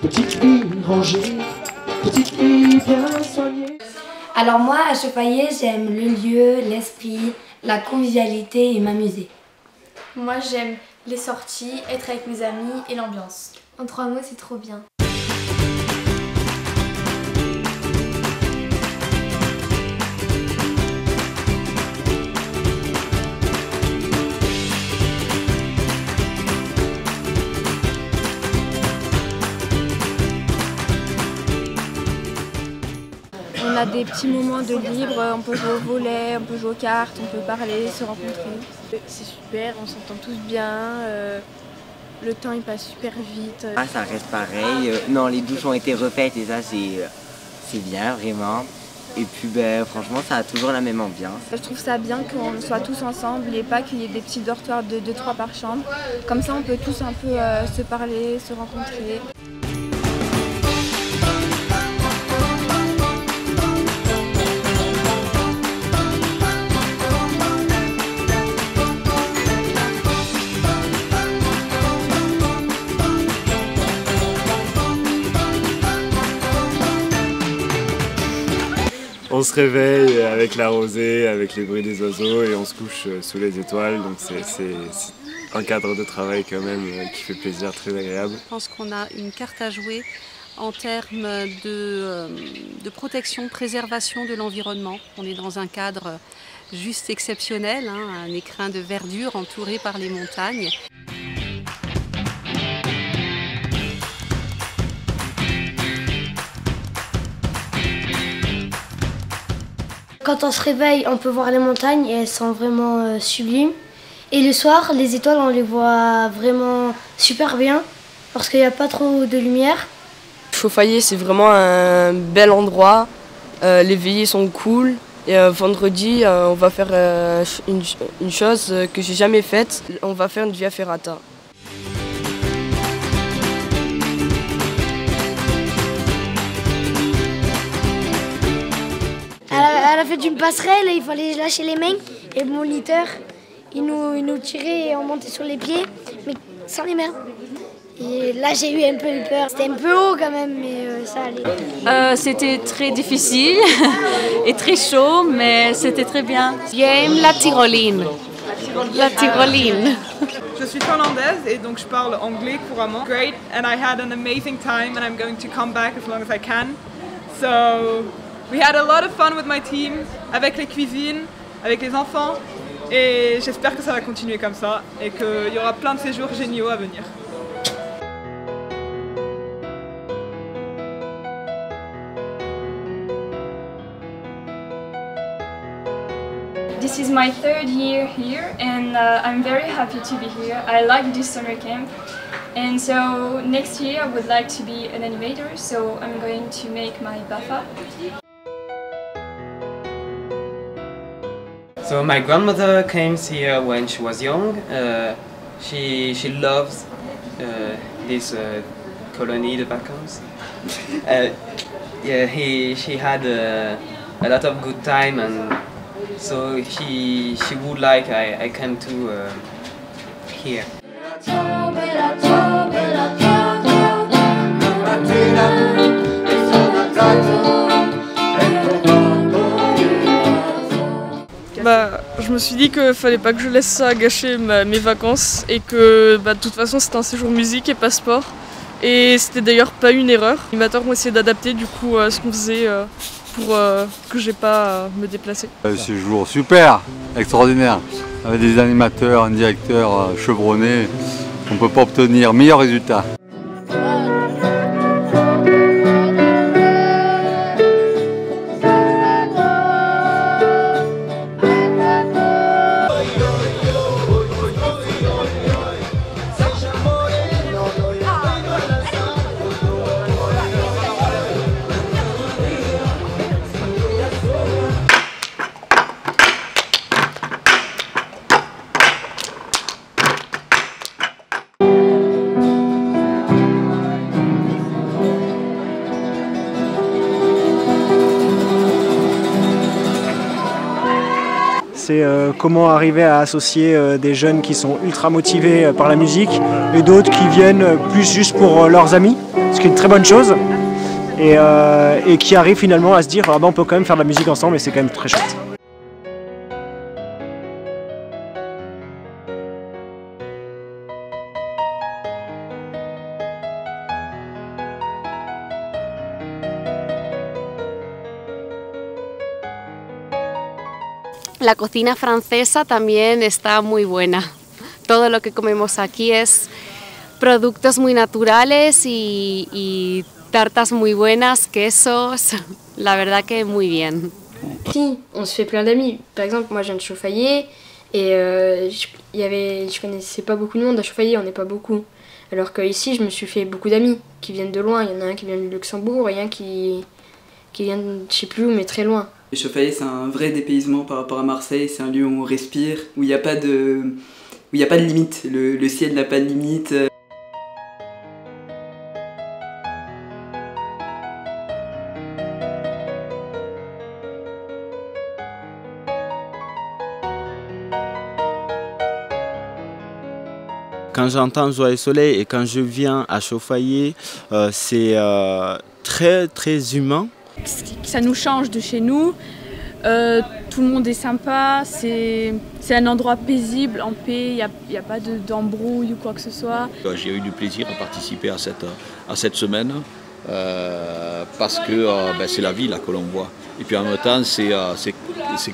Petite fille rangée, petite fille bien soignée. Alors moi, à Chauffaillé, j'aime le lieu, l'esprit, la convivialité et m'amuser. Moi, j'aime les sorties, être avec mes amis et l'ambiance. En 3 mots, c'est trop bien. On a des petits moments de libre, on peut jouer au volley, on peut jouer aux cartes, on peut parler, se rencontrer. C'est super, on s'entend tous bien, le temps il passe super vite. Ah, ça reste pareil. Non, les douches ont été refaites et ça c'est bien vraiment. Et puis franchement ça a toujours la même ambiance. Je trouve ça bien qu'on soit tous ensemble et pas qu'il y ait des petits dortoirs de 2-3 par chambre. Comme ça on peut tous un peu se parler, se rencontrer. On se réveille avec la rosée, avec les bruits des oiseaux et on se couche sous les étoiles. Donc c'est un cadre de travail quand même qui fait plaisir, très agréable. Je pense qu'on a une carte à jouer en termes de protection, préservation de l'environnement. On est dans un cadre juste exceptionnel, hein, un écrin de verdure entouré par les montagnes. Quand on se réveille, on peut voir les montagnes et elles sont vraiment sublimes. Et le soir, les étoiles, on les voit vraiment super bien parce qu'il n'y a pas trop de lumière. Chauffaillé, c'est vraiment un bel endroit. Les veillées sont cool. Et vendredi, on va faire une chose que j'ai jamais faite. On va faire une via ferrata. Elle a fait une passerelle et il fallait lâcher les mains. Et le moniteur, il nous tirait et on montait sur les pieds, mais sans les mains. Et là, j'ai eu un peu peur. C'était un peu haut quand même, mais ça allait. C'était très difficile et très chaud, mais c'était très bien. J'aime la tyroline. La tyroline. Je suis finlandaise et donc je parle anglais couramment. Great, and I had an amazing time and I'm going to come back as long as I can. So we had a lot of fun with my team, avec les cuisines, avec les enfants. Et j'espère que ça va continuer comme ça et qu'il y aura plein de séjours géniaux à venir. This is my 3rd year here and I'm very happy to be here. I like this summer camp and so next year I would like to be an animator, so I'm going to make my BAFA. So my grandmother came here when she was young. She loves this colony de vacances. Yeah, she had a lot of good time and so she would like I came to here. Je me suis dit qu'il fallait pas que je laisse ça gâcher mes vacances et que de toute façon c'était un séjour musique et pas sport. Et c'était d'ailleurs pas une erreur. Les animateurs ont essayé d'adapter du coup ce qu'on faisait pour que j'ai pas à me déplacer. Séjour super, extraordinaire. Avec des animateurs, un directeur chevronné, on ne peut pas obtenir meilleur résultat. c'est comment arriver à associer des jeunes qui sont ultra motivés par la musique et d'autres qui viennent plus juste pour leurs amis, ce qui est une très bonne chose, et qui arrivent finalement à se dire on peut quand même faire de la musique ensemble et c'est quand même très chouette. La cocina francesa también está muy buena. Todo lo que comemos aquí es productos muy naturales y tartas muy buenas, quesos, la verdad que muy bien. Si, on se fait plein d'amis. Par exemple, moi je viens de Chauffaillé et je connaissais pas beaucoup de monde à Chauffaillé, on n'est pas beaucoup. Alors qu'ici, je me suis fait beaucoup d'amis qui viennent de loin. Il y en a un qui vient du Luxembourg et un qui vient de je sais plus où, mais très loin. Chauffaillé, c'est un vrai dépaysement par rapport à Marseille, c'est un lieu où on respire, où il n'y a pas de limite, le ciel n'a pas de limite. Quand j'entends Joie et Soleil et quand je viens à Chauffaillé, c'est très très humain. Ça nous change de chez nous, tout le monde est sympa, c'est un endroit paisible, en paix, il n'y a pas d'embrouille ou quoi que ce soit. J'ai eu du plaisir à participer à cette semaine parce que c'est la vie là, que l'on voit. Et puis en même temps, c'est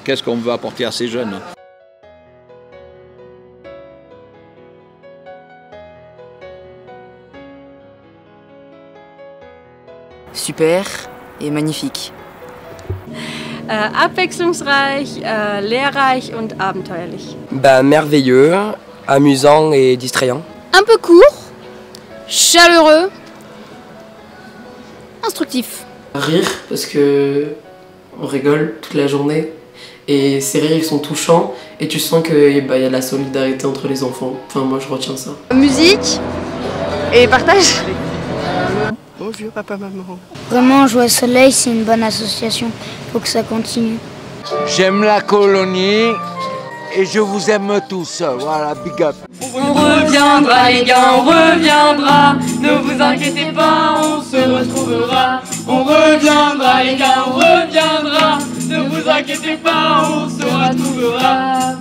qu'est-ce qu'on veut apporter à ces jeunes. Super et magnifique. Abwechslungsreich, lehrreich und abenteuerlich. Merveilleux, amusant et distrayant. Un peu court, chaleureux, instructif. Rire parce que on rigole toute la journée et ces rires ils sont touchants et tu sens qu'il y a de la solidarité entre les enfants. Enfin moi je retiens ça. Musique et partage. Bonjour papa, maman. Vraiment, Joie Soleil, c'est une bonne association. Faut que ça continue. J'aime la colonie et je vous aime tous. Voilà, big up. On reviendra les gars, on reviendra. Ne vous inquiétez pas, on se retrouvera. On reviendra les gars, on reviendra. Ne vous inquiétez pas, on se retrouvera.